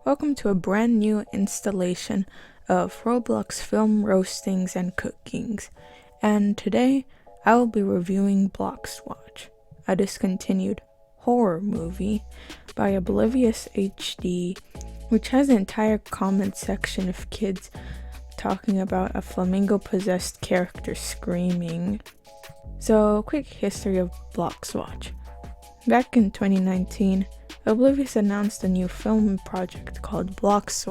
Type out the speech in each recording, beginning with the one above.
Welcome to a brand new installation of Roblox film roastings and cookings, and today I will be reviewing Blox, a discontinued horror movie by Oblivious HD, which has an entire comment section of kids talking about a flamingo-possessed character screaming. So, quick history of Blox. Back in 2019, Oblivious announced a new film project called Blox,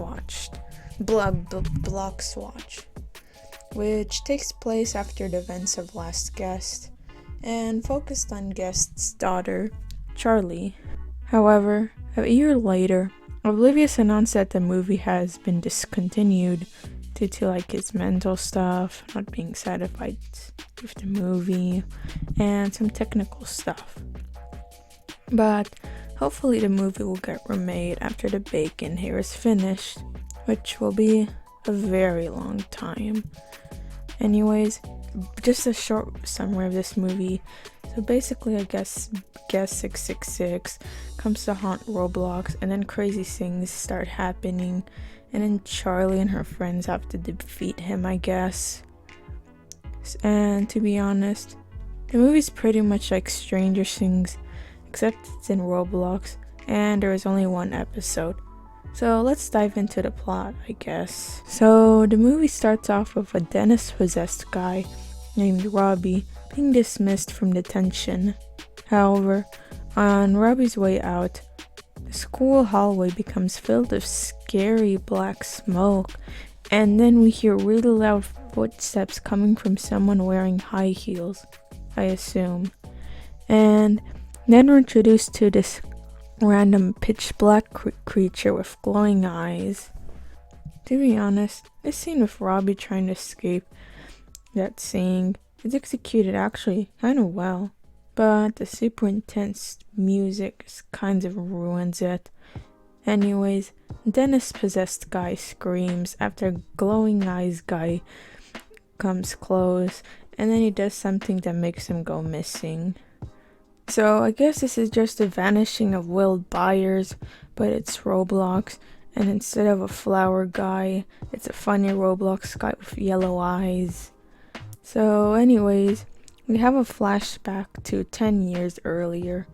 which takes place after the events of Last Guest and focused on Guest's daughter, Charlie. However, a year later, Oblivious announced that the movie has been discontinued due to his mental stuff, not being satisfied with the movie, and some technical stuff. But hopefully the movie will get remade after the bacon here is finished, which will be a very long time. Anyways, just a short summary of this movie. So basically, I guess 666 comes to haunt Roblox, and then crazy things start happening, and then Charlie and her friends have to defeat him, I guess. And to be honest, the movie's pretty much like Stranger Things, except it's in Roblox, and there is only one episode. So let's dive into the plot, I guess. So the movie starts off with a dentist-possessed guy named Robbie being dismissed from detention. However, on Robbie's way out, the school hallway becomes filled with scary black smoke, and then we hear really loud footsteps coming from someone wearing high heels, I assume. And then we're introduced to this random pitch black creature with glowing eyes. To be honest, this scene with Robbie trying to escape that scene is executed actually kind of well, but the super intense music kind of ruins it. Anyways, dentist-possessed guy screams after glowing eyes guy comes close, and then he does something that makes him go missing. So I guess this is just the vanishing of Will Byers, but it's Roblox, and instead of a flower guy, it's a funny Roblox guy with yellow eyes. So anyways, we have a flashback to 10 years earlier,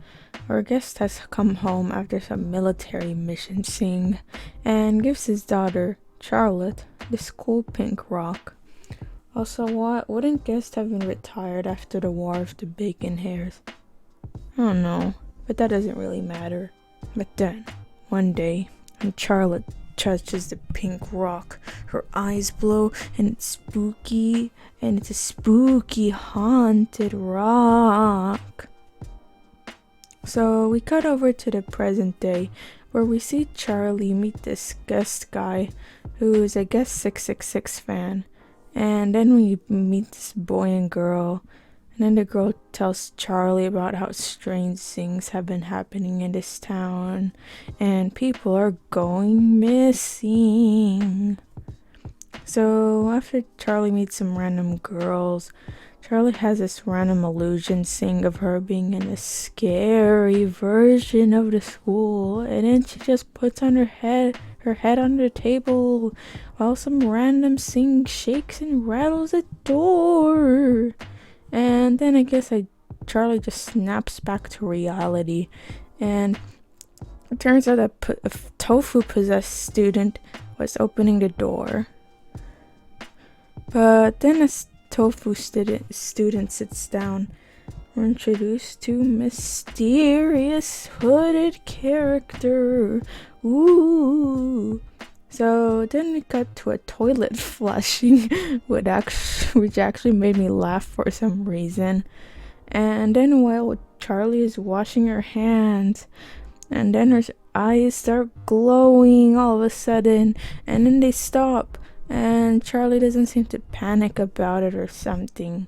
where a guest has come home after some military mission thing, and gives his daughter, Charlotte, this cool pink rock. Also, wouldn't Guest have been retired after the War of the Bacon Hairs? I don't know, but that doesn't really matter. But then, one day, when Charlotte touches the pink rock, her eyes blow, and it's spooky, and it's a spooky haunted rock. So we cut over to the present day, where we see Charlie meet this Guest guy, who is a Guest 666 fan, and then we meet this boy and girl. And then the girl tells Charlie about how strange things have been happening in this town, and people are going missing. So after Charlie meets some random girls, Charlie has this random illusion thing of her being in a scary version of the school, and then she just puts on her head on the table while some random thing shakes and rattles the door. And then I guess Charlie just snaps back to reality, and it turns out that a tofu-possessed student was opening the door. But then as tofu student sits down, we're introduced to mysterious hooded character. Ooh. So then we cut to a toilet flushing, which actually made me laugh for some reason. And then while Charlie is washing her hands, and then her eyes start glowing all of a sudden, and then they stop, and Charlie doesn't seem to panic about it or something.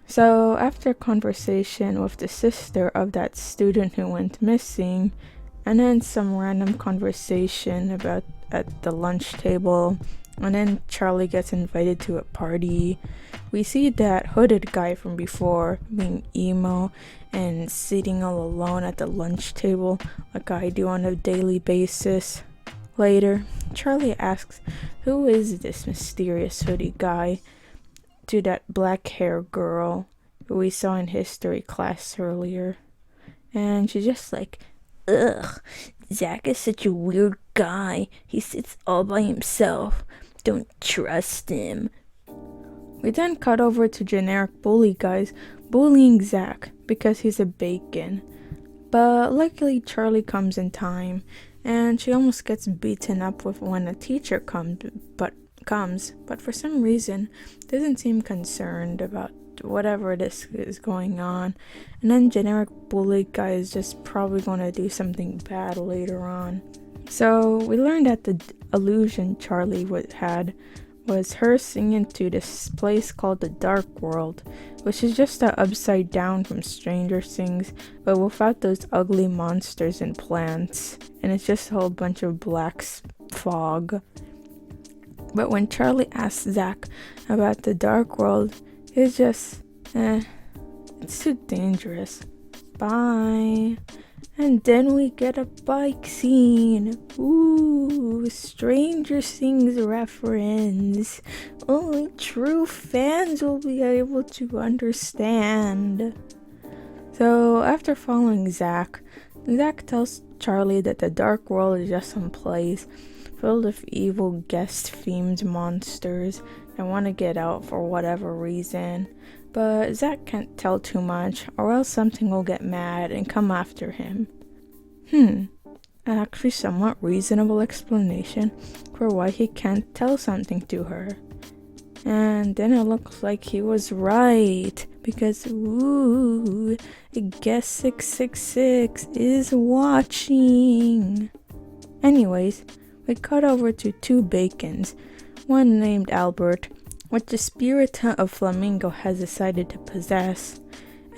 So after a conversation with the sister of that student who went missing, and then some random conversation about at the lunch table, and then Charlie gets invited to a party. We see that hooded guy from before being emo and sitting all alone at the lunch table like I do on a daily basis. Later, Charlie asks who is this mysterious hoodie guy to that black hair girl who we saw in history class earlier. And she's just like, ugh, Zach is such a weird guy. He sits all by himself. Don't trust him. We then cut over to generic bully guys bullying Zach because he's a bacon. But luckily Charlie comes in time, and she almost gets beaten up with when a teacher comes, but for some reason doesn't seem concerned about whatever this is going on. And then generic bully guy is just probably going to do something bad later on. So we learned that the illusion Charlie had was her singing to this place called the Dark World, which is just a upside down from Stranger Things, but without those ugly monsters and plants, and it's just a whole bunch of black fog. But when Charlie asks Zach about the Dark World, it's just, it's too dangerous. Bye. And then we get a bike scene. Ooh, Stranger Things reference. Only true fans will be able to understand. So after following Zach tells Charlie that the Dark World is just some place filled with evil guest-themed monsters that want to get out for whatever reason. But Zach can't tell too much, or else something will get mad and come after him. An actually somewhat reasonable explanation for why he can't tell something to her. And then it looks like he was right, because I guess 666 is watching. Anyways, we cut over to two bacons, one named Albert, which the spirit of Flamingo has decided to possess,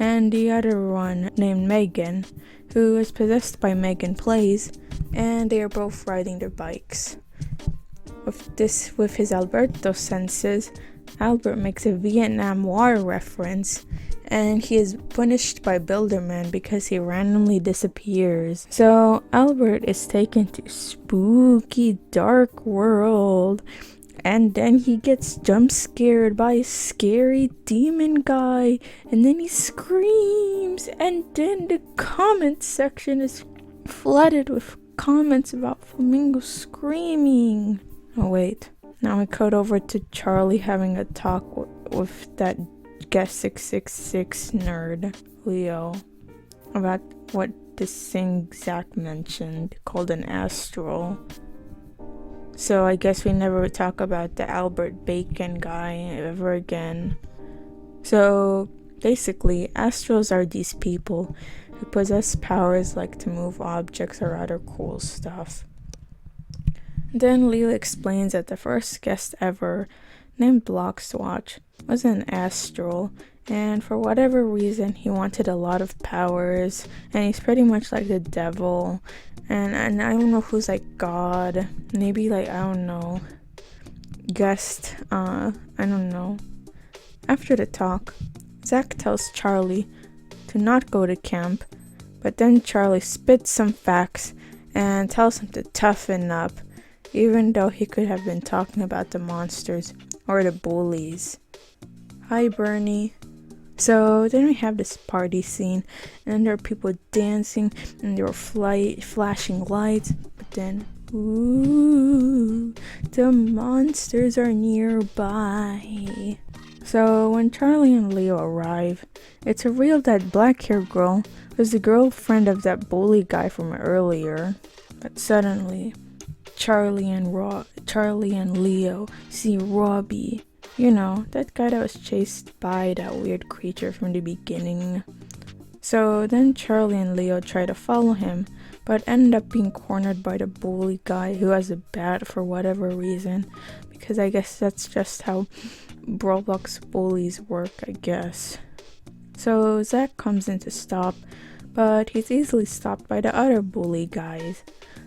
and the other one named Megan, who is possessed by Megan Plays, and they are both riding their bikes. With his Alberto senses, Albert makes a Vietnam War reference, and he is punished by Builderman because he randomly disappears. So Albert is taken to spooky dark world, and then he gets jump scared by a scary demon guy, and then he screams, and then the comment section is flooded with comments about Flamingo screaming. Oh wait, now we cut over to Charlie having a talk with that guest 666 nerd, Leo, about what this thing Zach mentioned called an astral. So I guess we never talk about the Albert Bacon guy ever again. So basically, astrals are these people who possess powers like to move objects or other cool stuff. Then Leo explains that the first guest ever, named Blox, was an astral, and for whatever reason he wanted a lot of powers, and he's pretty much like the devil. And I don't know who's like God. Maybe like, I don't know. Guest. I don't know. After the talk, Zach tells Charlie to not go to camp. But then Charlie spits some facts and tells him to toughen up. Even though he could have been talking about the monsters or the bullies. Hi, Bernie. So then we have this party scene, and there are people dancing, and there are flashing lights, but then, the monsters are nearby. So when Charlie and Leo arrive, it's revealed that black-haired girl was the girlfriend of that bully guy from earlier. But suddenly, Charlie and Leo see Robbie. You know, that guy that was chased by that weird creature from the beginning. So then Charlie and Leo try to follow him, but end up being cornered by the bully guy who has a bat for whatever reason. Because I guess that's just how Roblox bullies work, I guess. So Zach comes in to stop, but he's easily stopped by the other bully guys.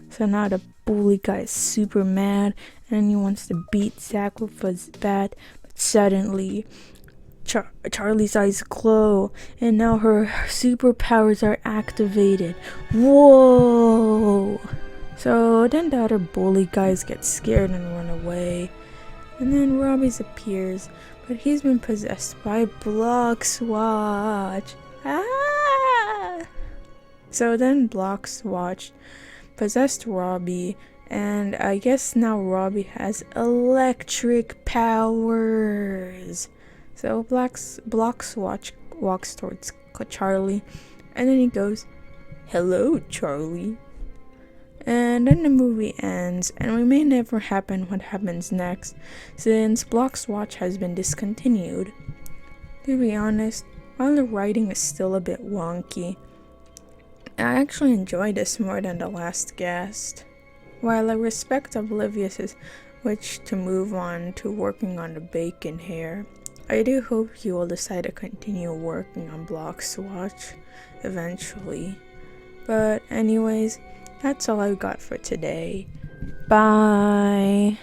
So now the bully guy is super mad, and he wants to beat Zach with his bat. But suddenly, Charlie's eyes glow, and now her superpowers are activated. Whoa! So then the other bully guys get scared and run away. And then Robbie's appears, but he's been possessed by Blox Watch. Ah! So then Blox Watch possessed Robbie, and I guess now Robbie has electric powers. So Blox Watch walks towards Charlie, and then he goes, "Hello, Charlie." And then the movie ends, and we may never happen what happens next, since Blox Watch has been discontinued. To be honest, while the writing is still a bit wonky, I actually enjoy this more than The Last Guest. While I respect Oblivious's wish to move on to working on the bacon hair, I do hope he will decide to continue working on Blox Watch eventually. But anyways, that's all I've got for today. Bye!